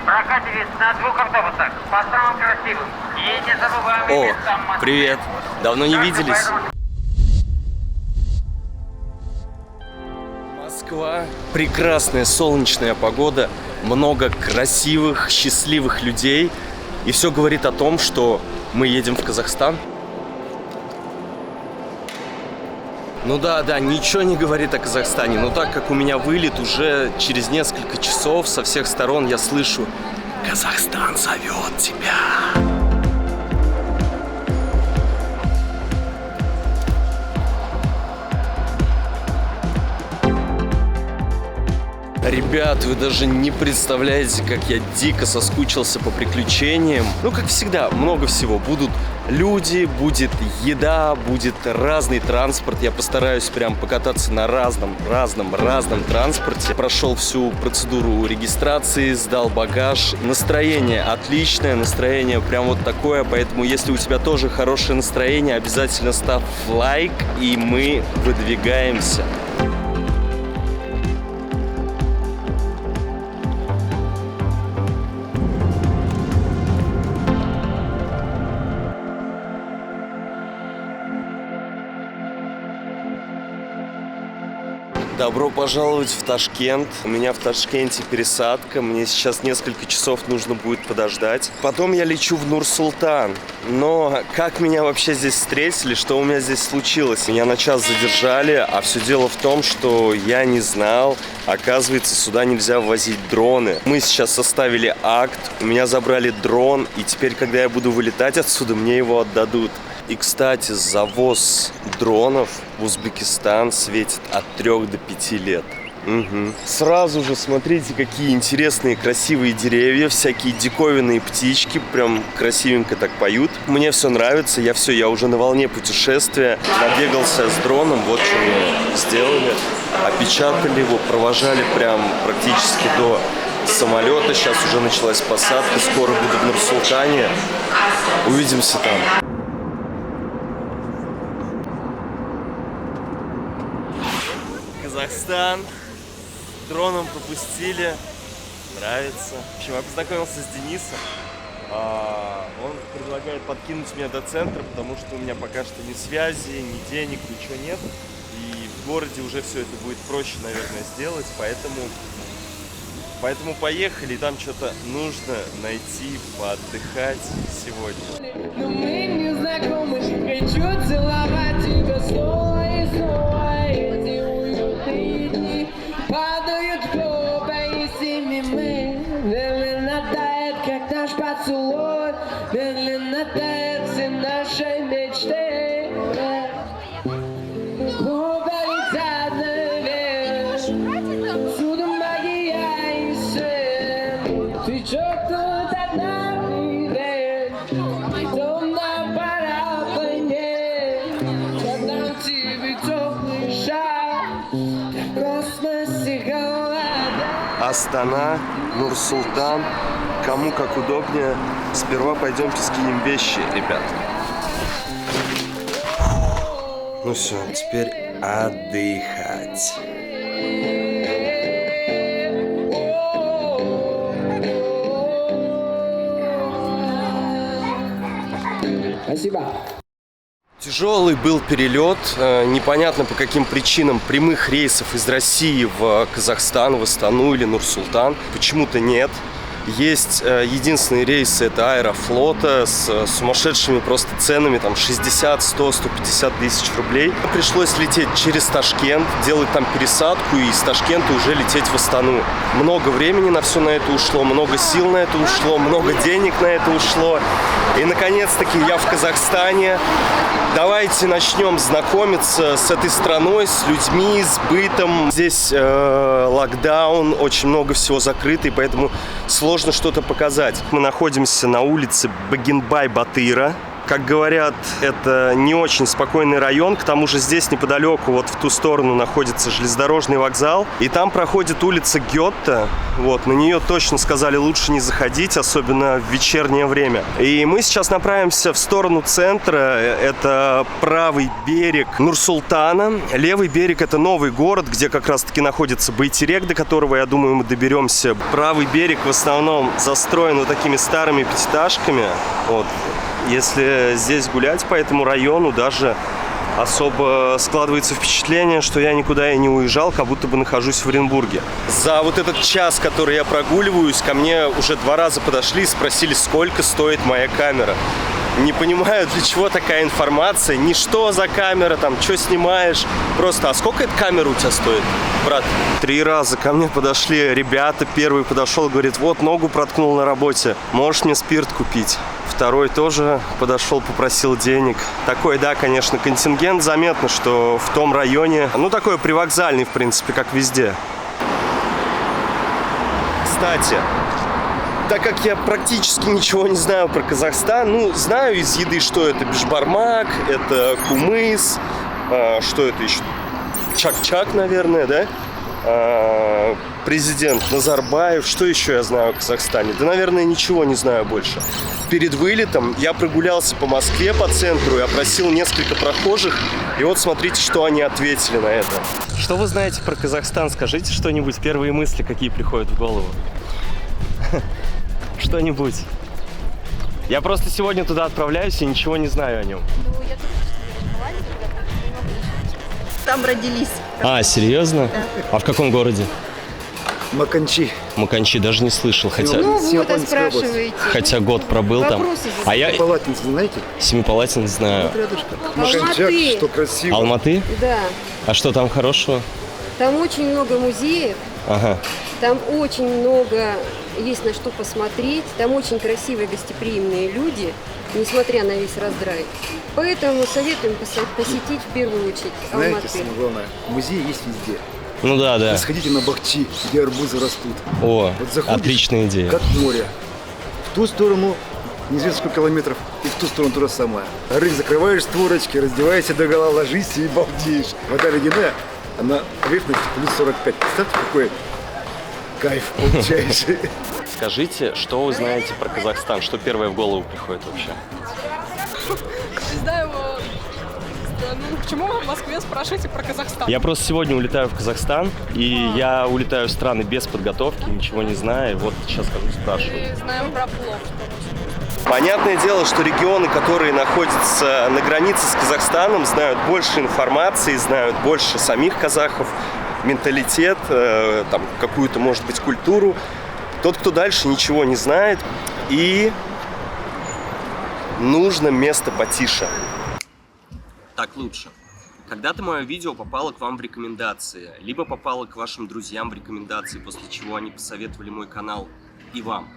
Прокатились на 2 автобусах, по самым красивым. И не забываем местам Москвы. Привет. Давно не виделись. Москва. Прекрасная солнечная погода. Много красивых, счастливых людей. И все говорит о том, что мы едем в Казахстан. Ну да, ничего не говорит о Казахстане. Но так как у меня вылет уже через несколько часов, со всех сторон я слышу: Казахстан зовет тебя. Ребят, вы даже не представляете, как я дико соскучился по приключениям. Ну, как всегда, много всего. Будут люди, будет еда, будет разный транспорт. Я постараюсь прям покататься на разном транспорте. Прошел всю процедуру регистрации, сдал багаж. Настроение отличное, настроение прям вот такое. Поэтому, если у тебя тоже хорошее настроение, обязательно ставь лайк, и мы выдвигаемся. Добро пожаловать в Ташкент. У меня в Ташкенте пересадка. Мне сейчас несколько часов нужно будет подождать. Потом я лечу в Нур-Султан. Но как меня вообще здесь встретили? Что у меня здесь случилось? Меня на час задержали, а все дело в том, что я не знал. Оказывается, сюда нельзя ввозить дроны. Мы сейчас составили акт, у меня забрали дрон, и теперь, когда я буду вылетать отсюда, мне его отдадут. И, кстати, завоз дронов в Узбекистан светит от 3 до 5 лет. Угу. Сразу же смотрите, какие интересные, красивые деревья, всякие диковинные птички, прям красивенько так поют. Мне все нравится, я уже на волне путешествия. Набегался с дроном, вот что мы сделали. Опечатали его, провожали прям практически до самолета. Сейчас уже началась посадка, скоро буду в Нур-Султане. Увидимся там. Казахстан. Дроном пропустили. Нравится. В общем, я познакомился с Денисом. Он предлагает подкинуть меня до центра, потому что у меня пока что ни связи, ни денег, ничего нет. И в городе уже все это будет проще, наверное, сделать. Поэтому поехали. Там что-то нужно найти, поотдыхать сегодня. Но мы не знакомы. Хочу целовать тебя снова и снова. Эти уютные дни падают в оба и мы. Медленно тает, как наш поцелуй. Медленно тает все наши мечты. Оба летят наверх. Всюду магия и свет. Ты чё тут одна привет? Темно пора понять. Я дам тебе теплый шаг. В космосе холода. Астана, Нур-Султан. Кому как удобнее. Сперва пойдемте скинем вещи, ребят. Ну все, теперь отдыхать. Спасибо. Тяжелый был перелет, непонятно по каким причинам прямых рейсов из России в Казахстан, в Астану или Нур-Султан почему-то нет. Есть единственные рейсы, это Аэрофлота с сумасшедшими просто ценами, там 60, 100, 150 тысяч рублей. Пришлось лететь через Ташкент, делать там пересадку и из Ташкента уже лететь в Астану. Много времени на все на это ушло, много сил на это ушло, много денег на это ушло. И наконец-таки я в Казахстане. Давайте начнем знакомиться с этой страной, с людьми, с бытом. Здесь локдаун, очень много всего закрыто, и поэтому сложно что-то показать. Мы находимся на улице Багенбай-Батыра. как говорят, это не очень спокойный район. К тому же здесь неподалеку, вот в ту сторону, находится железнодорожный вокзал. И там проходит улица Гетте. Вот, на нее точно сказали лучше не заходить, особенно в вечернее время. И мы сейчас направимся в сторону центра. Это правый берег Нур-Султана. Левый берег — это новый город, где как раз-таки находится Байтерек, до которого, я думаю, мы доберемся. Правый берег в основном застроен вот такими старыми пятиэтажками. Вот. Если здесь гулять по этому району, даже особо складывается впечатление, что я никуда и не уезжал, как будто бы нахожусь в Оренбурге. За вот этот час, который я прогуливаюсь, ко мне уже 2 раза подошли и спросили, сколько стоит моя камера. Не понимаю, для чего такая информация, ни что за камера, там, что снимаешь. Просто, а сколько эта камера у тебя стоит, брат? 3 раза ко мне подошли ребята. Первый подошел, говорит, вот ногу проткнул на работе, можешь мне спирт купить? Второй тоже подошел, попросил денег. Такой, да, конечно, контингент. Заметно, что в том районе, ну, такой привокзальный, в принципе, как везде. Кстати, так как я практически ничего не знаю про Казахстан, ну, знаю из еды, что это бешбармак, это кумыс, что это еще? Чак-чак, наверное, да? Президент Назарбаев. Что еще я знаю о Казахстане? Да, наверное, ничего не знаю больше. Перед вылетом я прогулялся по Москве, по центру, и опросил несколько прохожих. И вот смотрите, что они ответили на это. Что вы знаете про Казахстан? Скажите что-нибудь, первые мысли, какие приходят в голову. Что-нибудь. Я просто сегодня туда отправляюсь и ничего не знаю о нем. Ну, я только там родились. А, серьезно? Да. А в каком городе? Маканчи. Маканчи даже не слышал, хотя... Ну вот, а Семипалатинская область. спрашиваете. Хотя год пробыл там. Вопросы здесь. А я Палатинцы, знаете? Семипалатин знаю. Вот рядышком. Алматы. Маканчак, что красиво. Алматы? Да. А что там хорошего? Там очень много музеев, Ага. там очень много есть на что посмотреть, там очень красивые гостеприимные люди, несмотря на весь раздрай. Поэтому советуем посетить в первую очередь Знаете, Алматы. самое главное, музей есть везде. Ну да, да. Вы сходите на Бахчи, где арбузы растут. О, Вот заходишь, отличная идея. как море. В ту сторону неизвестно сколько километров, и в ту сторону то же самое. Рык закрываешь створочки, раздеваешься догола, ложишься и балдеешь. Вода ледяная, а на поверхности плюс 45. Представьте, какой кайф получаешь. Скажите, что вы знаете про Казахстан? Что первое в голову приходит вообще? Не знаю, ну, почему вы в Москве спрашиваете про Казахстан? Я просто сегодня улетаю в Казахстан, и я улетаю в страны без подготовки, ничего не знаю, вот сейчас хожу спрашиваю. Мы знаем про плов. Понятное дело, что регионы, которые находятся на границе с Казахстаном, знают больше информации, знают больше самих казахов, менталитет, там, какую-то, может быть, культуру. Тот, кто дальше, ничего не знает, и нужно место потише. Так лучше. Когда-то мое видео попало к вам в рекомендации, либо попало к вашим друзьям в рекомендации, после чего они посоветовали мой канал и вам.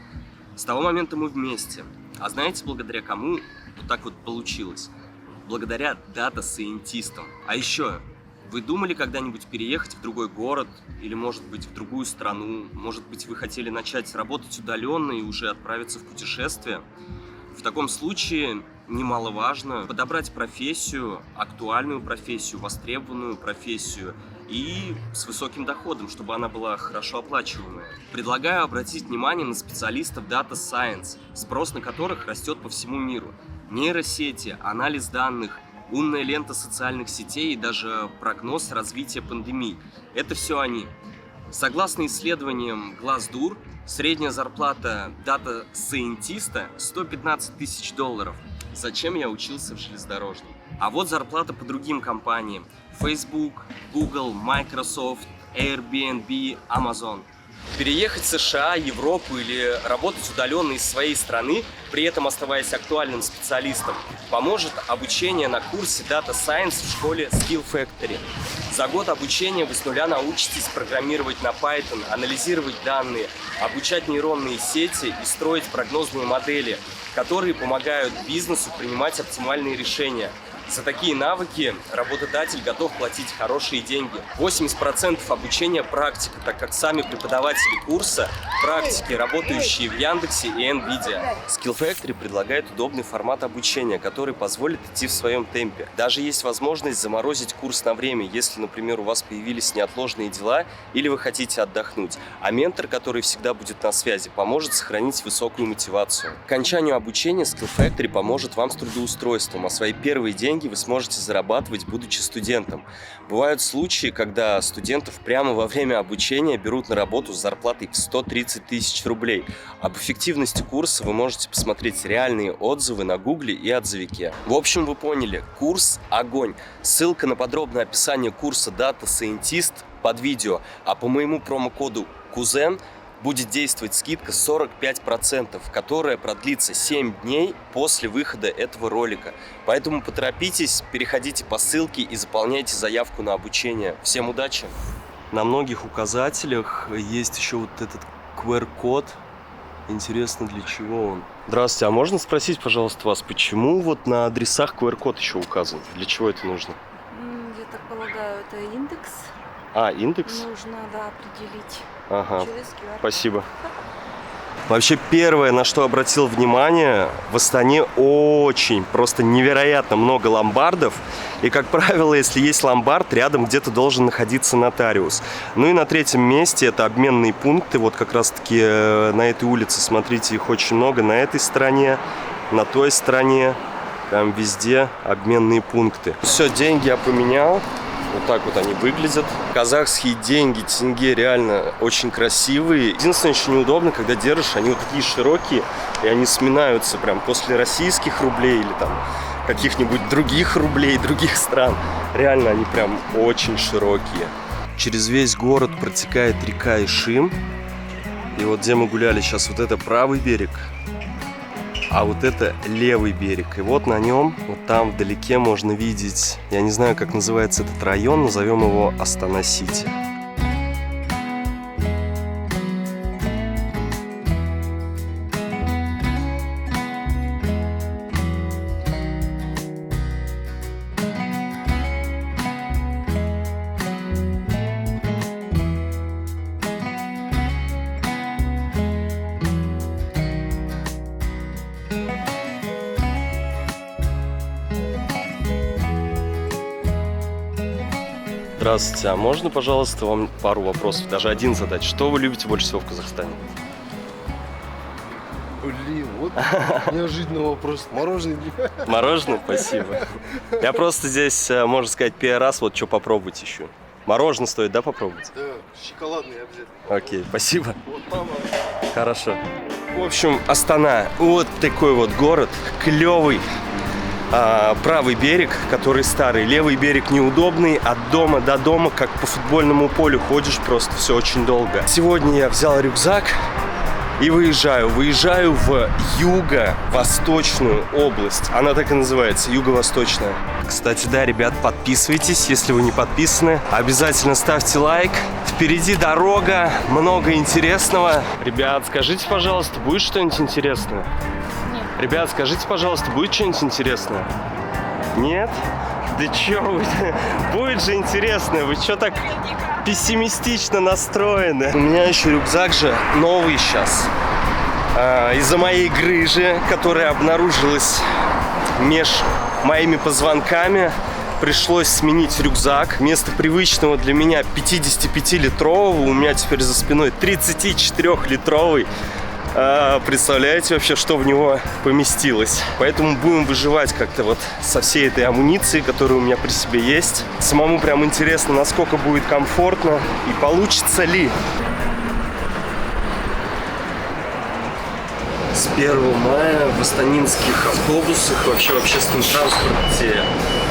С того момента мы вместе. А знаете, благодаря кому вот так вот получилось? Благодаря дата-сайентистам. А еще, вы думали когда-нибудь переехать в другой город или, может быть, в другую страну? Может быть, вы хотели начать работать удаленно и уже отправиться в путешествие? В таком случае немаловажно подобрать профессию, актуальную профессию, востребованную профессию и с высоким доходом, чтобы она была хорошо оплачиваемая. Предлагаю обратить внимание на специалистов Data Science, спрос на которых растет по всему миру. Нейросети, анализ данных, умная лента социальных сетей и даже прогноз развития пандемий. Это все они. Согласно исследованиям Glassdoor, средняя зарплата дата-сайентиста $115 тысяч. Зачем я учился в железнодорожном? А вот зарплата по другим компаниям. Facebook, Google, Microsoft, Airbnb, Amazon. Переехать в США, Европу или работать удаленно из своей страны, при этом оставаясь актуальным специалистом, поможет обучение на курсе Data Science в школе Skill Factory. За год обучения вы с нуля научитесь программировать на Python, анализировать данные, обучать нейронные сети и строить прогнозные модели, которые помогают бизнесу принимать оптимальные решения. За такие навыки работодатель готов платить хорошие деньги. 80% обучения практика, так как сами преподаватели курса практики, работающие в Яндексе и Nvidia. Skill Factory предлагает удобный формат обучения, который позволит идти в своем темпе. Даже есть возможность заморозить курс на время, если, например, у вас появились неотложные дела или вы хотите отдохнуть. А ментор, который всегда будет на связи, поможет сохранить высокую мотивацию. К окончанию обучения Skill Factory поможет вам с трудоустройством, а свои первые деньги вы сможете зарабатывать, будучи студентом. Бывают случаи, когда студентов прямо во время обучения берут на работу с зарплатой в 130 тысяч рублей. Об эффективности курса вы можете посмотреть реальные отзывы на Гугле и отзывике. В общем, вы поняли, курс огонь. Ссылка на подробное описание курса Data Scientist под видео, а по моему промокоду КУЗЕН будет действовать скидка 45%, которая продлится 7 дней после выхода этого ролика. Поэтому поторопитесь, переходите по ссылке и заполняйте заявку на обучение. Всем удачи! На многих указателях есть еще вот этот QR-код. Интересно, для чего он? Здравствуйте, а можно спросить, пожалуйста, вас, почему вот на адресах QR-код еще указан? Для чего это нужно? Я так полагаю, это индекс. А, индекс? Нужно, да, определить. Ага, Через QR. спасибо. Вообще, первое, на что обратил внимание, в Астане очень, просто невероятно много ломбардов. И, как правило, если есть ломбард, рядом где-то должен находиться нотариус. Ну и на третьем месте это обменные пункты. Вот как раз-таки на этой улице, смотрите, их очень много. На этой стороне, на той стороне, там везде обменные пункты. Все, деньги я поменял. Вот так вот они выглядят. Казахские деньги, тенге, реально очень красивые. Единственное, еще неудобно, когда держишь, они вот такие широкие, и они сминаются прям после российских рублей или там каких-нибудь других рублей, других стран. Реально они прям очень широкие. Через весь город протекает река Ишим. И вот где мы гуляли сейчас, вот это правый берег, а вот это левый берег. И вот на нем, вот там вдалеке можно видеть, я не знаю, как называется этот район, назовем его Астана-Сити. Здравствуйте, а можно, пожалуйста, вам пару вопросов, даже один задать? Что вы любите больше всего в Казахстане? Блин, вот неожиданный вопрос. Мороженое? Мороженое? Спасибо. Я просто здесь, можно сказать, первый раз, вот что попробовать еще. Мороженое стоит, да, попробовать? Да, шоколадный обязательно. Окей, спасибо. Вот мама. Хорошо. В общем, Астана, вот такой вот город, клевый. Правый берег, который старый, левый берег неудобный, от дома до дома, как по футбольному полю ходишь, просто все очень долго. Сегодня я взял рюкзак и выезжаю в юго-восточную область. Она так и называется, юго-восточная. Кстати, да, ребят, подписывайтесь, если вы не подписаны. Обязательно ставьте лайк. Впереди дорога, много интересного. Ребят, скажите, пожалуйста, будет что-нибудь интересное? Ребят, скажите, пожалуйста, будет что-нибудь интересное? Нет? Да чё вы? Будет же интересное. Вы чё так пессимистично настроены? У меня еще рюкзак же новый сейчас. Из-за моей грыжи, которая обнаружилась меж моими позвонками, пришлось сменить рюкзак. Вместо привычного для меня 55-литрового у меня теперь за спиной 34-литровый. Представляете вообще, что в него поместилось? Поэтому будем выживать как-то вот со всей этой амуницией, которая у меня при себе есть. Самому прям интересно, насколько будет комфортно и получится ли. С 1 мая в астанинских автобусах, вообще в общественном транспорте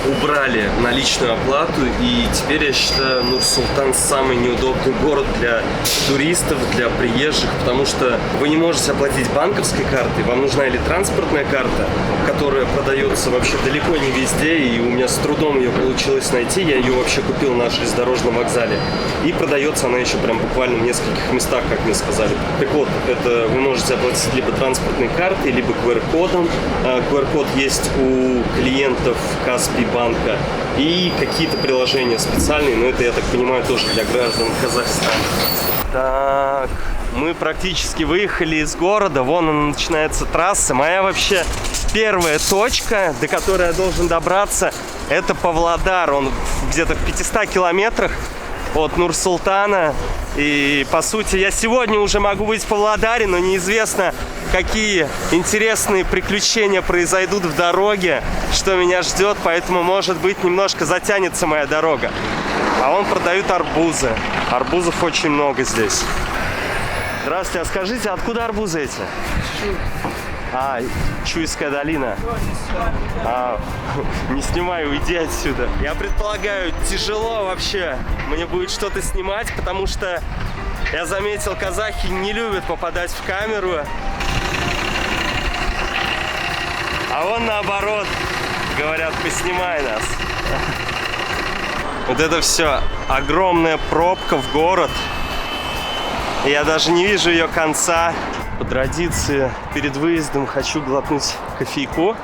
убрали наличную оплату, и теперь я считаю Нур-Султан самый неудобный город для туристов, для приезжих, потому что вы не можете оплатить банковской картой, вам нужна или транспортная карта, которая продается вообще далеко не везде, и у меня с трудом ее получилось найти, я ее вообще купил на железнодорожном вокзале, и продается она еще прям буквально в нескольких местах, как мне сказали. Так вот, это вы можете оплатить либо транспортной картой, либо QR-кодом. QR-код есть у клиентов Каспий банка и какие-то приложения специальные, но это, я так понимаю, тоже для граждан Казахстана. Так, мы практически выехали из города, вон она начинается трасса. Моя вообще первая точка, до которой я должен добраться, это Павлодар. Он где-то в 500 километрах от Нур-Султана. И, по сути, я сегодня уже могу быть в Павлодаре, но неизвестно, какие интересные приключения произойдут в дороге, что меня ждет, поэтому, может быть, немножко затянется моя дорога. А вон продают арбузы. Арбузов очень много здесь. Здравствуйте, а скажите, откуда арбузы эти? Чуйская долина. Не снимай, уйди отсюда. Я предполагаю, тяжело вообще мне будет что-то снимать, потому что я заметил, казахи не любят попадать в камеру. А вон наоборот, говорят, поснимай нас. Вот это все огромная пробка в город. Я даже не вижу ее конца. По традиции, перед выездом хочу глотнуть кофейку.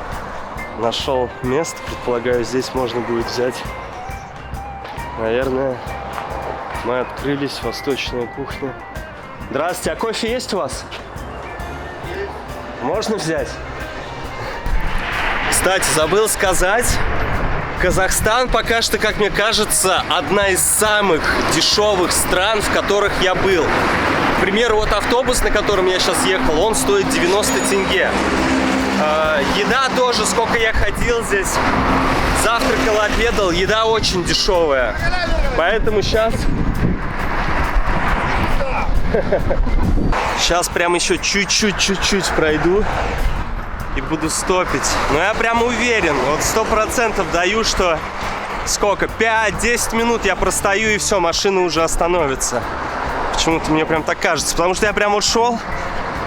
Нашел место, предполагаю, здесь можно будет взять. Наверное, мы открылись, восточная кухня. Здравствуйте, а кофе есть у вас? Есть. Можно взять? Кстати, забыл сказать, Казахстан пока что, как мне кажется, одна из самых дешевых стран, в которых я был. К примеру, вот автобус, на котором я сейчас ехал, он стоит 90 тенге. Еда тоже, сколько я ходил здесь, завтракал, обедал, еда очень дешевая. Поэтому сейчас прям еще чуть-чуть пройду и буду стопить. Но я прям уверен, вот 100% даю, что сколько, 5-10 минут я простою, и все, машина уже остановится. Почему-то мне прям так кажется, потому что я прям ушел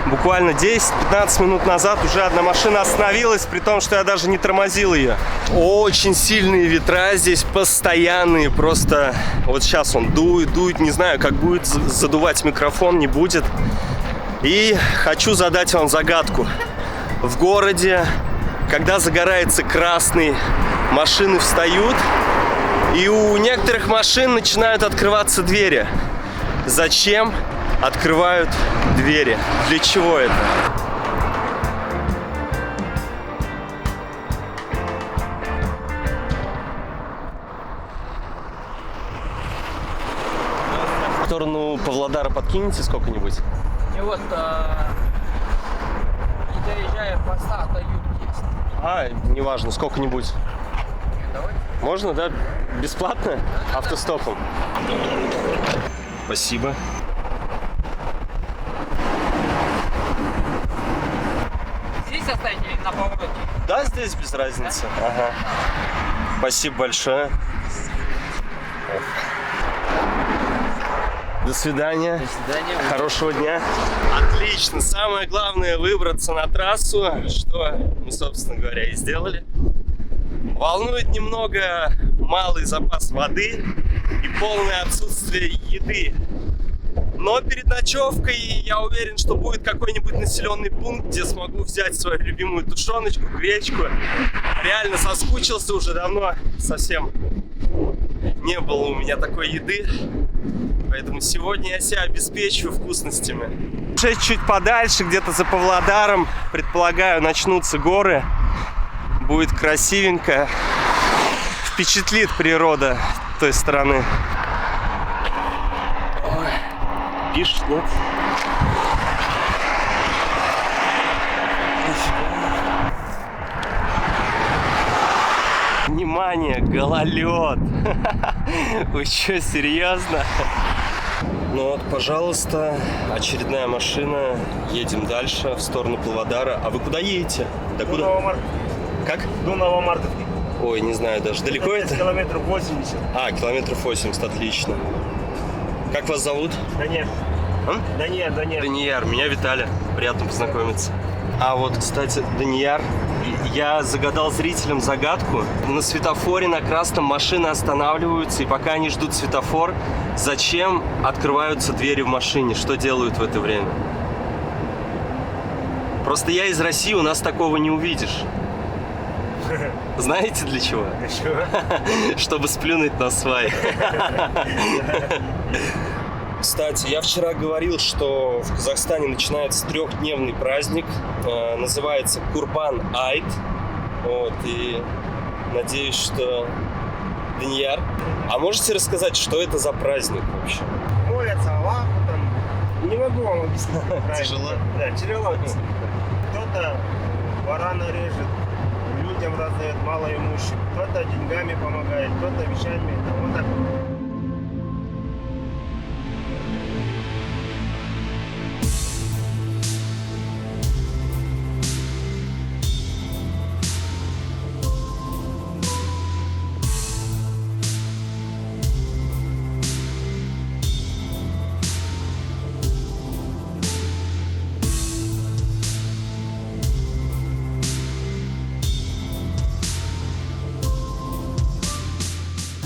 буквально 10-15 минут назад, уже одна машина остановилась, при том, что я даже не тормозил ее. Очень сильные ветра здесь, постоянные, просто вот сейчас он дует, не знаю, как будет задувать микрофон, не будет. И хочу задать вам загадку. В городе, когда загорается красный, машины встают, и у некоторых машин начинают открываться двери. Зачем открывают двери? Для чего это? В сторону Павлодара подкинете сколько-нибудь? И вот, не доезжая поста, отдают есть. Неважно, сколько-нибудь. Давай. Можно, да? Бесплатно? Автостопом. Спасибо. Здесь оставить или на повороте? Да, здесь без разницы. Ага. Спасибо большое. До свидания. До свидания. Хорошего дня. Отлично. Самое главное выбраться на трассу, что мы, собственно говоря, и сделали. Волнует немного малый запас воды и полное отсутствие еды. Но перед ночевкой я уверен, что будет какой-нибудь населенный пункт, где смогу взять свою любимую тушеночку, гречку. Реально соскучился уже давно, совсем не было у меня такой еды. Поэтому сегодня я себя обеспечу вкусностями. Чуть подальше, где-то за Павлодаром, предполагаю, начнутся горы. Будет красивенько. Впечатлит природа той стороны. Ой. Пишет, нет? Внимание, гололед! Вы что, серьезно? Ну вот, пожалуйста, очередная машина. Едем дальше, в сторону Павлодара. А вы куда едете? До куда? Новомарковки. Как? До Новомарковки. Ой, не знаю даже. Далеко это? Километров 80. А, километров 80, отлично. Как вас зовут? Данияр. Данияр. Данияр, меня Виталий. Приятно познакомиться. А вот, кстати, Данияр, я загадал зрителям загадку. На светофоре на красном машины останавливаются, и пока они ждут светофор, зачем открываются двери в машине? Что делают в это время? Просто я из России, у нас такого не увидишь. Знаете для чего? Для чего? Чтобы сплюнуть на свай. Кстати, я вчера говорил, что в Казахстане начинается трехдневный праздник. Называется Курбан-Айт. Вот, и надеюсь, что... Данияр, а можете рассказать, что это за праздник вообще? Молятся Аллаху там. Не могу вам объяснить. Тяжело? Да, тяжело объяснить. Кто-то барана режет, людям раздает малоимущим, кто-то деньгами помогает, кто-то вещами. Вот так вот.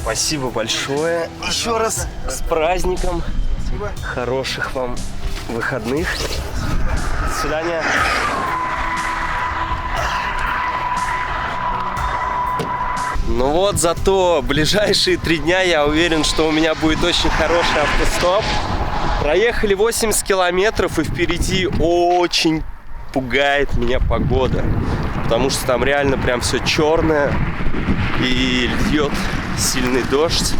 Спасибо большое. Еще раз с праздником. Спасибо. Хороших вам выходных. До свидания. Ну вот, зато ближайшие 3 дня я уверен, что у меня будет очень хороший автостоп. Проехали 80 километров, и впереди очень пугает меня погода. Потому что там реально прям все черное. И льет сильный дождь.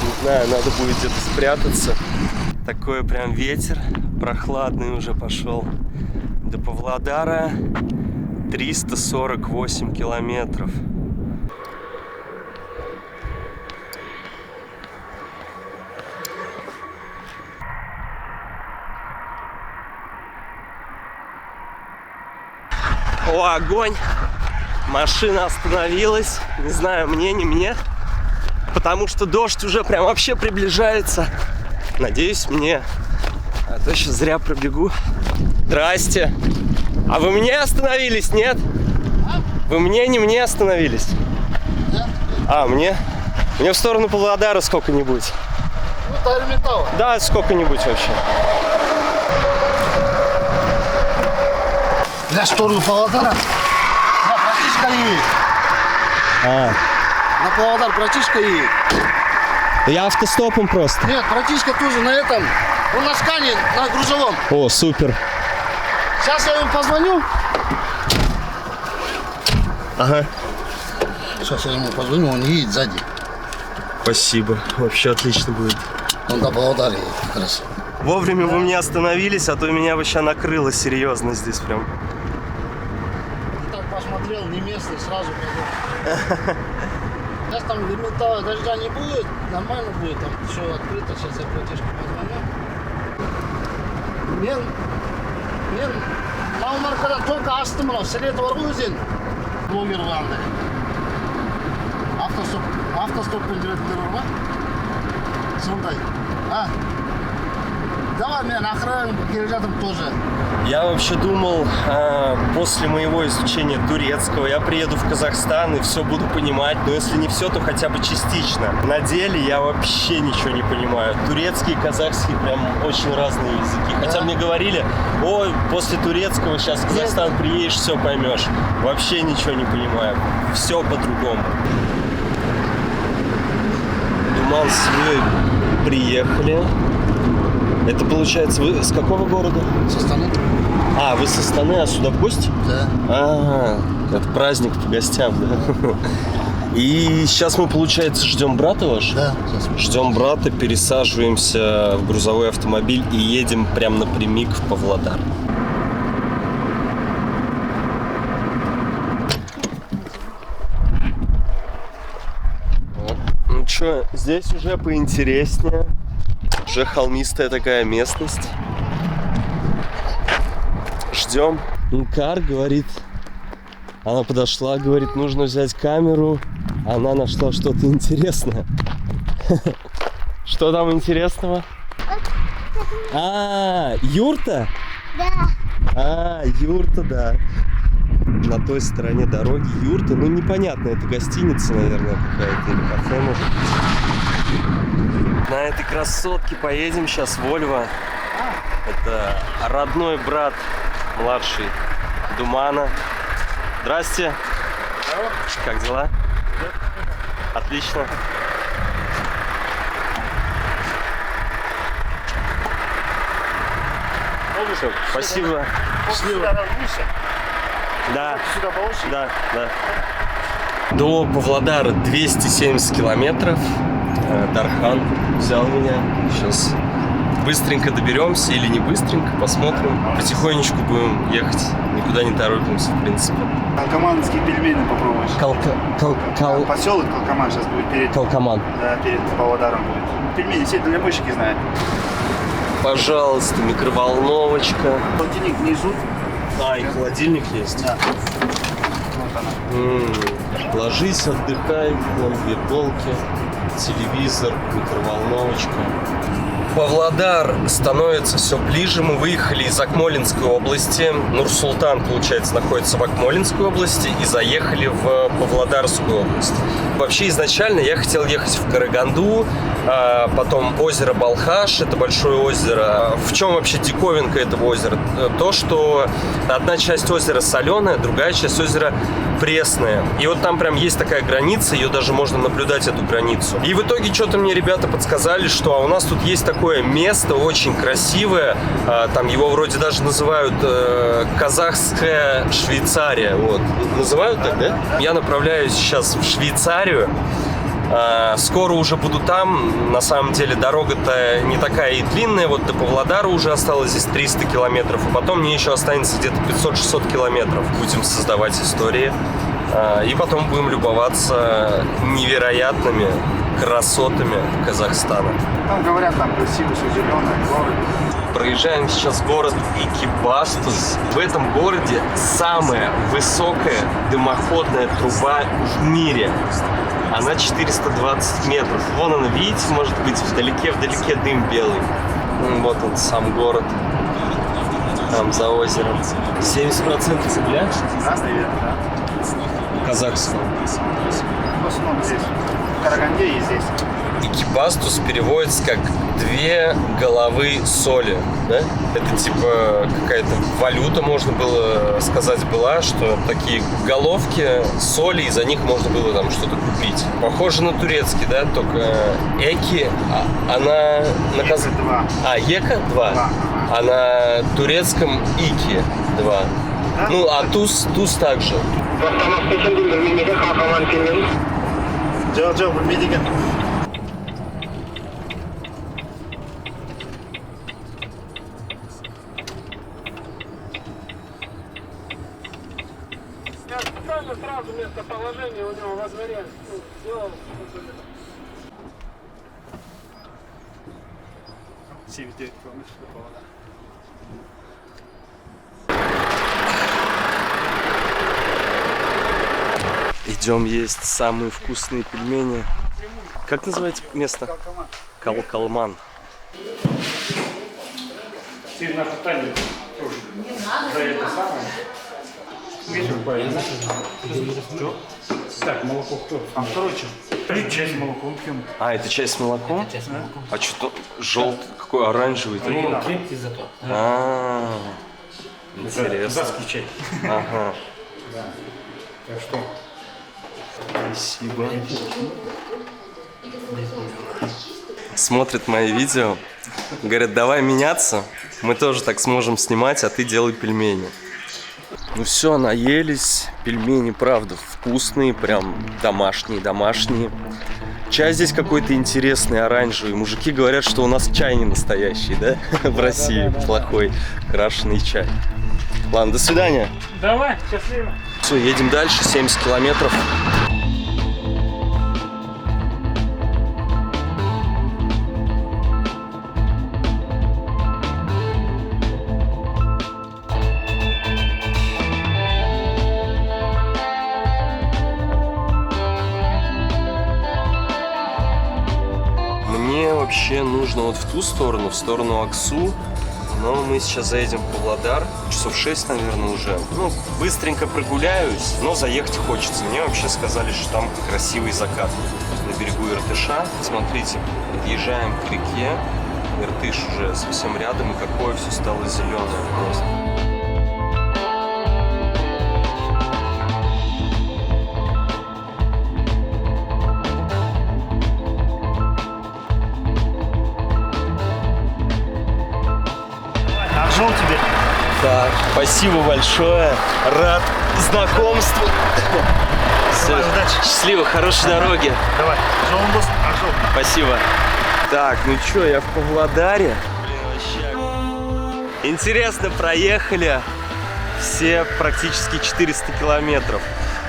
Не знаю, надо будет где-то спрятаться. Такой прям ветер прохладный уже пошел. До Павлодара 348 километров. О, огонь! Машина остановилась. Не знаю, мне, не мне. Потому что дождь уже прям вообще приближается. Надеюсь, мне. А то сейчас зря пробегу. Здрасте. А вы мне остановились, нет? Вы мне, не мне остановились? А, мне? Мне в сторону Павлодара сколько-нибудь. Ну, Тайр-Металл. Да, сколько-нибудь вообще. Я в сторону Павлодара. Да, братишка едет. На Павлодар братишка едет. Я автостопом просто. Нет, братишка тоже на этом. Он на скане, на грузовом. О, супер. Сейчас я ему позвоню. Ага. Сейчас я ему позвоню, он едет сзади. Спасибо. Вообще отлично будет. Он до Павлодара едет как раз. Вовремя вы меня остановились, а то меня вообще накрыло серьезно здесь прям. Я так посмотрел, не местный, сразу пойду. Сейчас там металла дождя не будет, нормально будет, там все открыто, сейчас я братишке позвоню. Мен Малмаркада только астым, Селет Варгузин, блогер Ванды. Автостоппен жүретіндер бар ма? Сондай. Давай, мен охрану келе жатырмын тоже. Я вообще думал, после моего изучения турецкого я приеду в Казахстан и все буду понимать, но если не все, то хотя бы частично. На деле я вообще ничего не понимаю. Турецкий и казахский прям очень разные языки. Хотя мне говорили, ой, после турецкого сейчас в Казахстан приедешь, все поймешь. Вообще ничего не понимаю. Все по-другому. Думан с семьей приехали. Это получается, вы с какого города? Со Астаны. А, вы со Астаны, а сюда в гости? Да. А, это праздник по гостям, да? И сейчас мы, получается, ждем брата вашего? Да. Ждем брата, пересаживаемся в грузовой автомобиль и едем прям напрямик в Павлодар. Вот. Ну что, здесь уже поинтереснее. Уже холмистая такая местность. Ждем. Инкар говорит, Она подошла, говорит, нужно взять камеру. Она нашла что-то интересное. Что там интересного? Юрта? Да. Юрта, да. На той стороне дороги юрта. Ну, непонятно, это гостиница, наверное, какая-то или кафе, может быть. На этой красотке поедем сейчас в Ольво. Это родной брат младший Думана. Здрасте. Здорово. Как дела? Отлично. Все, спасибо. Счастливо. Да. Да. До Павлодара 270 километров. Дархан взял меня. Сейчас быстренько доберемся или не быстренько, посмотрим. Потихонечку будем ехать. Никуда не торопимся, в принципе. Калкоманские пельмени попробуешь. Поселок Калкоман сейчас будет перед... Калкоман. Да, перед Павлодаром будет. Пельмени все дальнобойщики знают. Пожалуйста, микроволновочка. Холодильник внизу. И холодильник есть. Да. Вот она. Ложись, отдыхай, вон две полки, телевизор, микроволновочка. Павлодар становится все ближе. Мы выехали из Акмолинской области. Нур-Султан, получается, находится в Акмолинской области. И заехали в Павлодарскую область. Вообще, изначально я хотел ехать в Караганду, потом озеро Балхаш, это большое озеро. В чем вообще диковинка этого озера? То, что одна часть озера соленая, другая часть озера пресная. И вот там прям есть такая граница, ее даже можно наблюдать, эту границу. И в итоге что-то мне ребята подсказали, что у нас тут есть такое место очень красивое, там его вроде даже называют казахская Швейцария. Вот. Называют так, да? Я направляюсь сейчас в Швейцарию. Скоро уже буду там. На самом деле дорога-то не такая и длинная. Вот до Павлодара уже осталось здесь 300 километров. А потом мне еще останется где-то 500-600 километров. Будем создавать истории. И потом будем любоваться невероятными красотами Казахстана. Там говорят, там красиво, все зеленое, горы. Проезжаем сейчас город Экибастуз. В этом городе самая высокая дымоходная труба в мире. Она 420 метров. Вон она, видите, может быть, вдалеке дым белый. Вот он, сам город. Там за озером. 70% земля? Да, наверное, да. Казахского. В основном здесь. В Караганде и здесь. Экибастуз переводится как «две головы соли», да? Это типа какая-то валюта, можно было сказать, была, что такие головки соли, и за них можно было там что-то купить. Похоже на турецкий, да? Только эки, она на казахском... Ека 2. А на турецком ики 2. Да? Ну, а туз также. Жоқ, білмейді екен. Я специально сразу местоположение у него во дворе сделал. 79 километров до Павлодара. Идем есть самые вкусные пельмени. Как называется место? Калкоман. Сильно питание тоже. За это самое. Вечер поедем. Так, молоко кто? А второй что? Чай с молоком пьем. Это чай с молоком? Это чай с молоком. А что желтый, какой оранжевый? Крепкий зато. Интересно. Казахский чай. Ага. Да. Так что? Спасибо. Смотрят мои видео, говорят, давай меняться, мы тоже так сможем снимать, а ты делай пельмени. Ну все, наелись, пельмени, правда, вкусные, прям домашние. Чай здесь какой-то интересный, оранжевый. Мужики говорят, что у нас чай не настоящий, да? В России плохой крашеный чай. Ладно, до свидания. Давай, счастливо. Все, едем дальше, 70 километров. вообще нужно вот в ту сторону, в сторону Аксу. Но мы сейчас заедем в Павлодар. Часов 6, наверное, уже. Ну, быстренько прогуляюсь, но заехать хочется. Мне вообще сказали, что там красивый закат на берегу Иртыша. Смотрите, подъезжаем к реке. Иртыш уже совсем рядом, и какое все стало зеленое просто. Жил тебе. Так, спасибо большое. Рад знакомству. Все, счастливо, хорошей дороги. Давай. Спасибо. Так, ну что, я в Павлодаре. Блин, вообще. Интересно, проехали все практически 400 километров.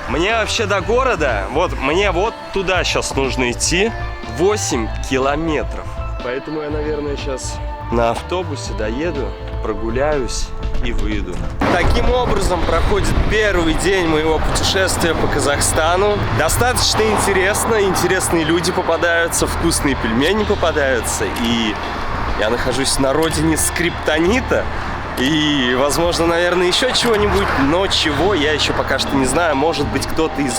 Мне вообще до города, мне вот туда сейчас нужно идти 8 километров. Поэтому я, наверное, сейчас на автобусе доеду, прогуляюсь и выйду. Таким образом проходит первый день моего путешествия по Казахстану. Достаточно интересно, интересные люди попадаются, вкусные пельмени попадаются. И я нахожусь на родине скриптонита. И, возможно, наверное, еще чего-нибудь, но чего я еще пока что не знаю. Может быть, кто-то из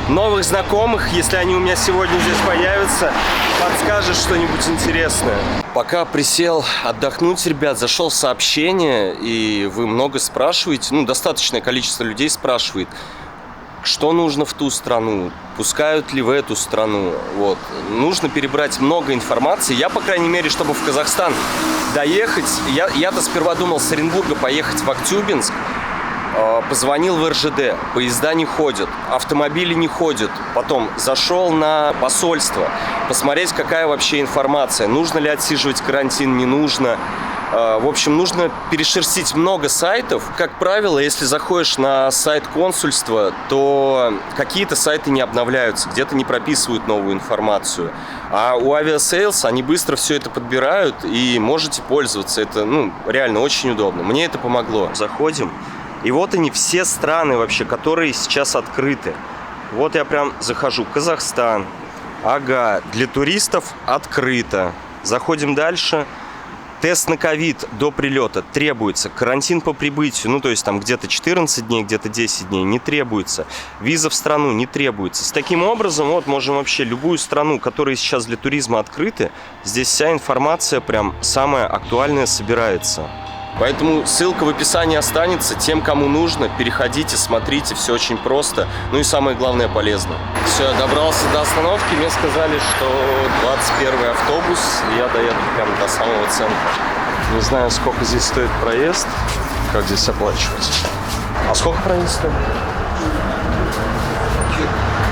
новых знакомых, если они у меня сегодня здесь появятся, подскажет что-нибудь интересное. Пока присел отдохнуть, ребят, зашел сообщение, и вы много спрашиваете, ну, достаточное количество людей спрашивает, что нужно в ту страну, пускают ли в эту страну. Вот. Нужно перебрать много информации. Я, по крайней мере, чтобы в Казахстан доехать, я-то сперва думал с Оренбурга поехать в Актюбинск, позвонил в РЖД, поезда не ходят, автомобили не ходят. Потом зашел на посольство, посмотреть, какая вообще информация, нужно ли отсиживать карантин, не нужно. В общем, нужно перешерстить много сайтов. Как правило, если заходишь на сайт консульства, то какие-то сайты не обновляются, где-то не прописывают новую информацию. А у Aviasales они быстро все это подбирают, и можете пользоваться. Это, ну, реально очень удобно. Мне это помогло. Заходим. И вот они, все страны вообще, которые сейчас открыты. Вот я прям захожу. Казахстан. Ага, для туристов открыто. Заходим дальше. Тест на ковид до прилета требуется. Карантин по прибытию, ну то есть там где-то 14 дней, где-то 10 дней, не требуется. Виза в страну не требуется. С таким образом, вот можем вообще любую страну, которая сейчас для туризма открыты, здесь вся информация прям самая актуальная собирается. Поэтому ссылка в описании останется. Тем, кому нужно, переходите, смотрите, все очень просто. Ну и самое главное, полезно. Все, я добрался до остановки, мне сказали, что 21-й автобус, и я доеду прямо до самого центра. Не знаю, сколько здесь стоит проезд, как здесь оплачивать. А сколько проезд стоит?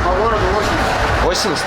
По городу 80. 80?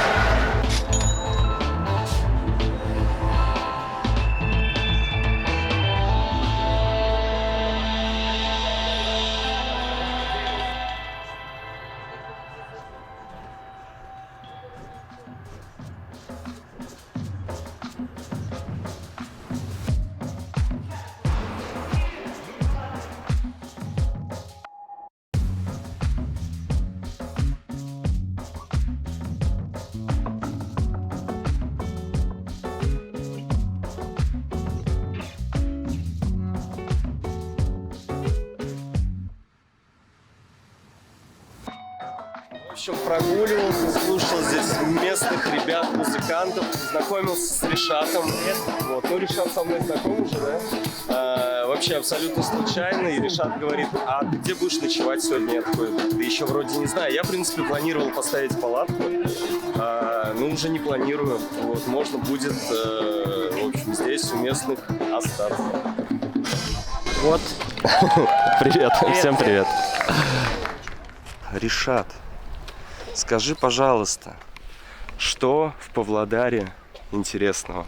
В общем, прогуливался, слушал здесь местных ребят, музыкантов, знакомился с Ришатом. Вот. Ну, Ришат со мной знаком уже, да? Вообще абсолютно случайно. И Ришат говорит, а ты где будешь ночевать сегодня? Я такой, да еще вроде не знаю. Я, в принципе, планировал поставить палатку, но уже не планирую. Вот. Можно будет, в общем, здесь у местных остаться. Вот. Привет, всем привет. Ришат. Скажи, пожалуйста, что в Павлодаре интересного?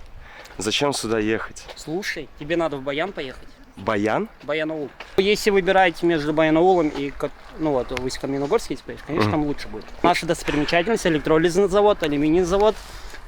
Зачем сюда ехать? Слушай, тебе надо в Баян поехать. Баян? Баянаул. Если выбираете между Баянаулом и, ну вот, Усть-Каменогорск, если поедешь, конечно, там лучше будет. Наша достопримечательность, электролизный завод, алюминий завод,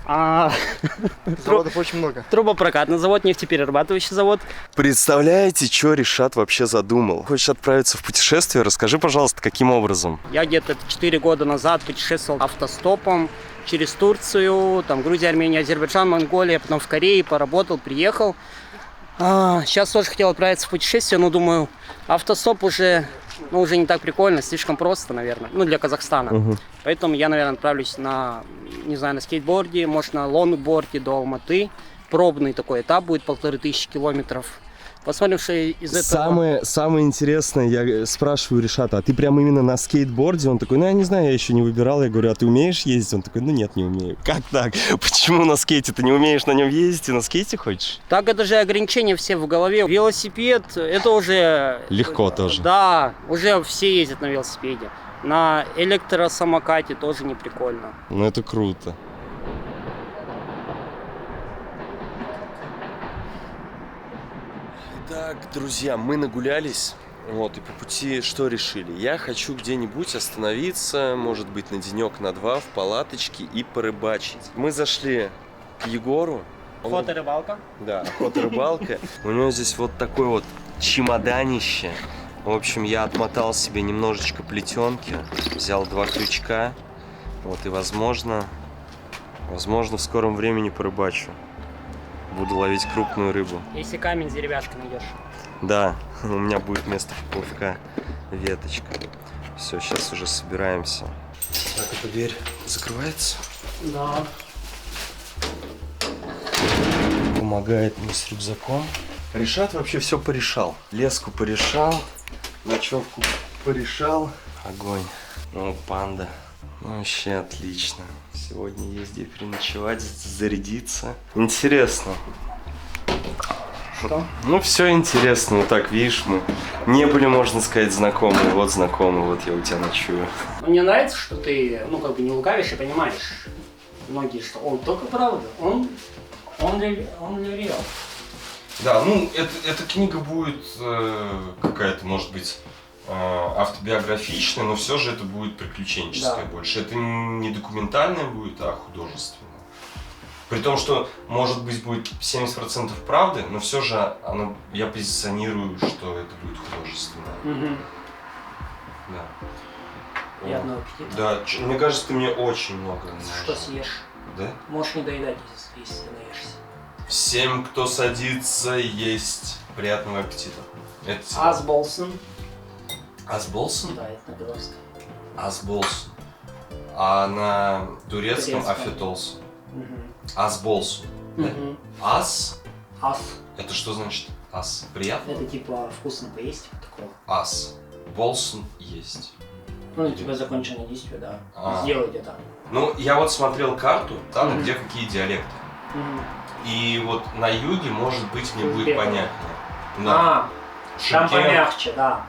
Заводов очень много. Трубопрокатный завод, нефтеперерабатывающий завод. Представляете, что Ришат вообще задумал? Хочешь отправиться в путешествие? Расскажи, пожалуйста, каким образом? Я где-то 4 года назад путешествовал автостопом через Турцию, там Грузия, Армения, Азербайджан, Монголия, потом в Корее поработал, приехал. Сейчас тоже хотел отправиться в путешествие, но думаю, автостоп уже не так прикольно, слишком просто, наверное, для Казахстана. Поэтому я, наверное, отправлюсь на скейтборде, может, на лонгборде до Алматы. Пробный такой этап будет, 1500 километров. Посмотрим, что из этого... Самое интересное, я спрашиваю Ришата, а ты прям именно на скейтборде? Он такой, я не знаю, я еще не выбирал. Я говорю, а ты умеешь ездить? Он такой, нет, не умею. Как так? Почему на скейте ты не умеешь на нем ездить и на скейте хочешь? Так это же ограничения все в голове. Велосипед, это уже... Легко тоже. Да, уже все ездят на велосипеде. На электросамокате тоже не прикольно. Ну это круто. Так, друзья, мы нагулялись, и по пути что решили? Я хочу где-нибудь остановиться, может быть, на денек, на два, в палаточке и порыбачить. Мы зашли к Егору. Охота-рыбалка? Да, охота-рыбалка. У него здесь вот такое вот чемоданище. В общем, я отмотал себе немножечко плетенки, взял 2 крючка, и возможно, в скором времени порыбачу. Буду ловить крупную рыбу. Если камень с деревяшкой найдешь. Да, у меня будет вместо поплавка веточка. Все, сейчас уже собираемся. Так, эта дверь закрывается? Да. Помогает мне с рюкзаком. Ришат вообще все порешал. Леску порешал, ночевку порешал. Огонь. Панда. Вообще отлично. Сегодня есть где переночевать, зарядиться. Интересно. Что? Все интересно. Так, видишь, мы не были, можно сказать, знакомы. Вот знакомы, вот я у тебя ночую. Мне нравится, что ты, не лукавишь и понимаешь. Многие, что он только правда, он реал. Да, эта книга будет какая-то, может быть, автобиографичная, но все же это будет приключенческое больше. Это не документальное будет, а художественное. При том, что, может быть, будет 70% правды, но все же я позиционирую, что это будет художественное. Да. Приятного аппетита. Да, мне кажется, ты мне очень много Что съешь? Да? Можешь не доедать, если наешься. Всем, кто садится есть, приятного аппетита. Асболсон. Асболсон? Да, это на белорусском. Асболсон. А на турецком афетолсон. Асболсон. Ас? Ас. Это что значит ас? Приятно? Это типа вкусно поесть, такого. Ас. Болсон есть. Типа законченное действие, да. Сделать это. Я вот смотрел карту, там где какие диалекты. И вот на юге, может быть, мне будет понятнее. Да. Там помягче, да.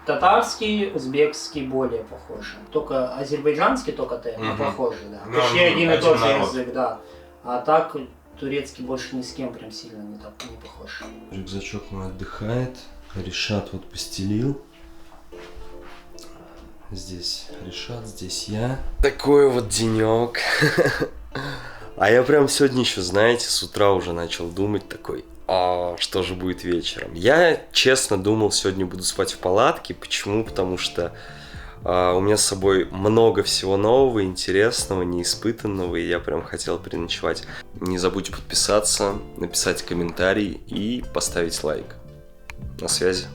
Татарский, узбекский более похожи. Только азербайджанский похожи, да. Почти один и тот же язык, да. А так турецкий больше ни с кем прям сильно не похож. Рюкзачок мой отдыхает. Ришат вот постелил. Здесь Ришат, здесь я. Такой вот денек. А я прям сегодня еще, знаете, с утра уже начал думать такой, что же будет вечером. Я, честно, думал, сегодня буду спать в палатке. Почему? Потому что у меня с собой много всего нового, интересного, неиспытанного, и я прям хотел переночевать. Не забудьте подписаться, написать комментарий и поставить лайк. На связи.